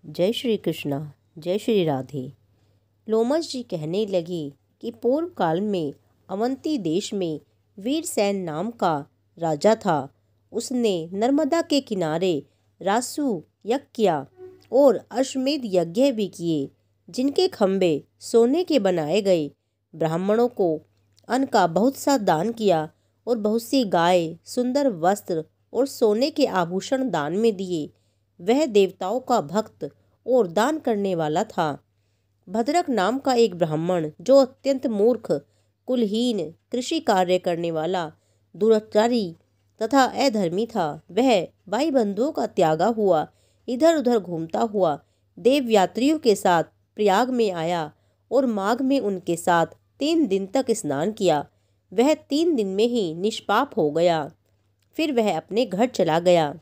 जय श्री कृष्णा, जय श्री राधे। लोमश जी कहने लगे कि पूर्व काल में अवंती देश में वीरसेन नाम का राजा था। उसने नर्मदा के किनारे रासु यज्ञ किया और अश्वमेध यज्ञ भी किए, जिनके खंभे सोने के बनाए गए। ब्राह्मणों को अन्न का बहुत सा दान किया और बहुत सी गाय, सुंदर वस्त्र और सोने के आभूषण दान में दिए। वह देवताओं का भक्त और दान करने वाला था। भद्रक नाम का एक ब्राह्मण, जो अत्यंत मूर्ख, कुलहीन, कृषि कार्य करने वाला, दुराचारी तथा अधर्मी था, वह भाई बंधुओं का त्यागा हुआ इधर उधर घूमता हुआ देव यात्रियों के साथ प्रयाग में आया और माघ में उनके साथ 3 दिन तक स्नान किया। वह 3 दिन में ही निष्पाप हो गया। फिर वह अपने घर चला गया।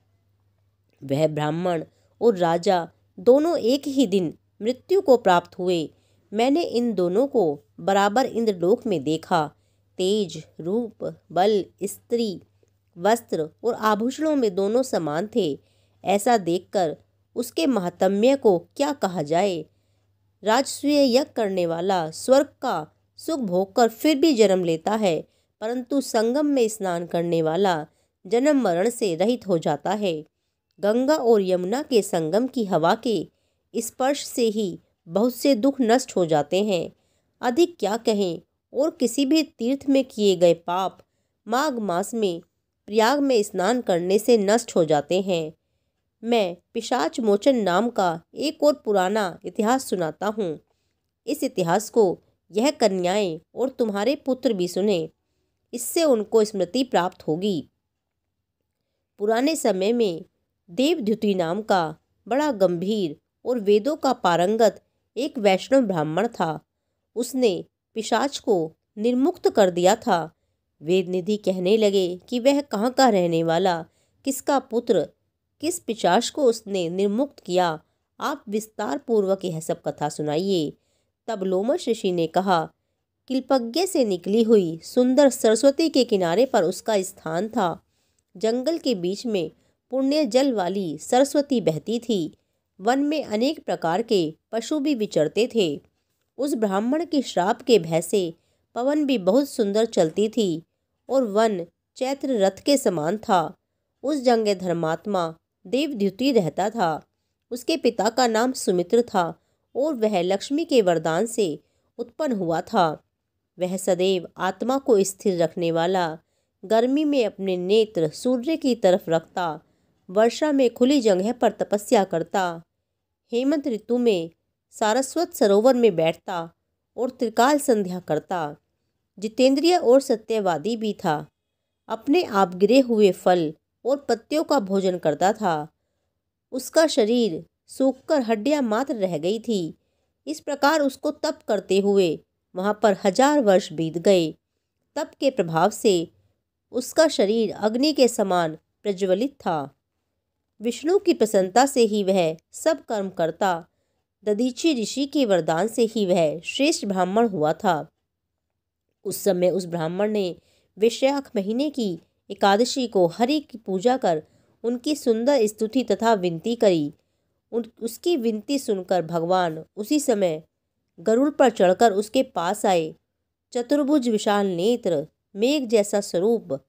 वह ब्राह्मण और राजा दोनों एक ही दिन मृत्यु को प्राप्त हुए। मैंने इन दोनों को बराबर इंद्रलोक में देखा। तेज, रूप, बल, स्त्री, वस्त्र और आभूषणों में दोनों समान थे। ऐसा देखकर उसके महात्म्य को क्या कहा जाए। राजसूय यज्ञ करने वाला स्वर्ग का सुख भोगकर फिर भी जन्म लेता है, परंतु संगम में स्नान करने वाला जन्म मरण से रहित हो जाता है। गंगा और यमुना के संगम की हवा के स्पर्श से ही बहुत से दुख नष्ट हो जाते हैं। अधिक क्या कहें, और किसी भी तीर्थ में किए गए पाप माघ मास में प्रयाग में स्नान करने से नष्ट हो जाते हैं। मैं पिशाच मोचन नाम का एक और पुराना इतिहास सुनाता हूँ। इस इतिहास को यह कन्याएं और तुम्हारे पुत्र भी सुने, इससे उनको स्मृति प्राप्त होगी। पुराने समय में देवद्युति नाम का बड़ा गंभीर और वेदों का पारंगत एक वैष्णव ब्राह्मण था। उसने पिशाच को निर्मुक्त कर दिया था। वेद निधि कहने लगे कि वह कहाँ का रहने वाला, किसका पुत्र, किस पिशाच को उसने निर्मुक्त किया। आप विस्तार पूर्वक यह सब कथा सुनाइए। तब लोमश ऋषि ने कहा, किल्पज्ञ से निकली हुई सुंदर सरस्वती के किनारे पर उसका स्थान था। जंगल के बीच में पुण्य जल वाली सरस्वती बहती थी। वन में अनेक प्रकार के पशु भी विचरते थे। उस ब्राह्मण के श्राप के भय से पवन भी बहुत सुंदर चलती थी और वन चैत्र रथ के समान था। उस जंगल धर्मात्मा देवद्युति रहता था। उसके पिता का नाम सुमित्र था और वह लक्ष्मी के वरदान से उत्पन्न हुआ था। वह सदैव आत्मा को स्थिर रखने वाला, गर्मी में अपने नेत्र सूर्य की तरफ रखता, वर्षा में खुली जगह पर तपस्या करता, हेमंत ऋतु में सारस्वत सरोवर में बैठता और त्रिकाल संध्या करता। जितेंद्रिय और सत्यवादी भी था। अपने आप गिरे हुए फल और पत्तियों का भोजन करता था। उसका शरीर सूखकर हड्डियां मात्र रह गई थी। इस प्रकार उसको तप करते हुए वहाँ पर 1000 वर्ष बीत गए। तप के प्रभाव से उसका शरीर अग्नि के समान प्रज्वलित था। विष्णु की प्रसन्नता से ही वह सब कर्म करता। दधीची ऋषि के वरदान से ही वह श्रेष्ठ ब्राह्मण हुआ था। उस समय उस ब्राह्मण ने वैशाख महीने की एकादशी को हरि की पूजा कर उनकी सुंदर स्तुति तथा विनती करी। उसकी विनती सुनकर भगवान उसी समय गरुड़ पर चढ़कर उसके पास आए। चतुर्भुज, विशाल नेत्र, मेघ जैसा स्वरूप,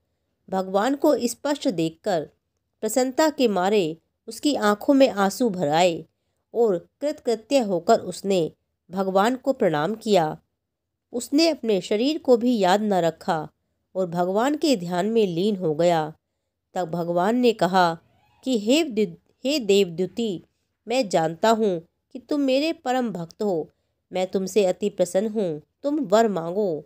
भगवान को स्पष्ट देखकर प्रसन्नता के मारे उसकी आंखों में आंसू भर आए और कृतकृत्य होकर उसने भगवान को प्रणाम किया। उसने अपने शरीर को भी याद न रखा और भगवान के ध्यान में लीन हो गया। तब भगवान ने कहा कि हे देवद्युति, मैं जानता हूँ कि तुम मेरे परम भक्त हो। मैं तुमसे अति प्रसन्न हूँ। तुम वर मांगो।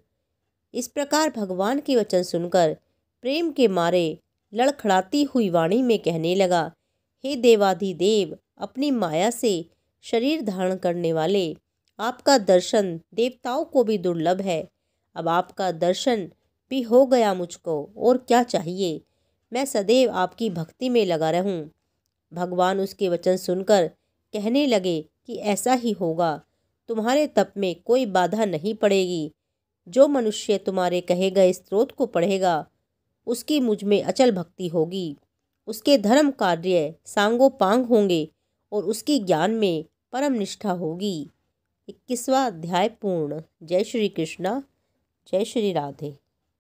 इस प्रकार भगवान के वचन सुनकर प्रेम के मारे लड़खड़ाती हुई वाणी में कहने लगा, हे देवाधिदेव, अपनी माया से शरीर धारण करने वाले, आपका दर्शन देवताओं को भी दुर्लभ है। अब आपका दर्शन भी हो गया मुझको, और क्या चाहिए। मैं सदैव आपकी भक्ति में लगा रहूं। भगवान उसके वचन सुनकर कहने लगे कि ऐसा ही होगा। तुम्हारे तप में कोई बाधा नहीं पड़ेगी। जो मनुष्य तुम्हारे कहे गए स्तोत्र को पढ़ेगा, उसकी मुझ में अचल भक्ति होगी। उसके धर्म कार्य सांगोपांग होंगे और उसके ज्ञान में परम निष्ठा होगी। 21वां अध्याय पूर्ण। जय श्री कृष्णा, जय श्री राधे।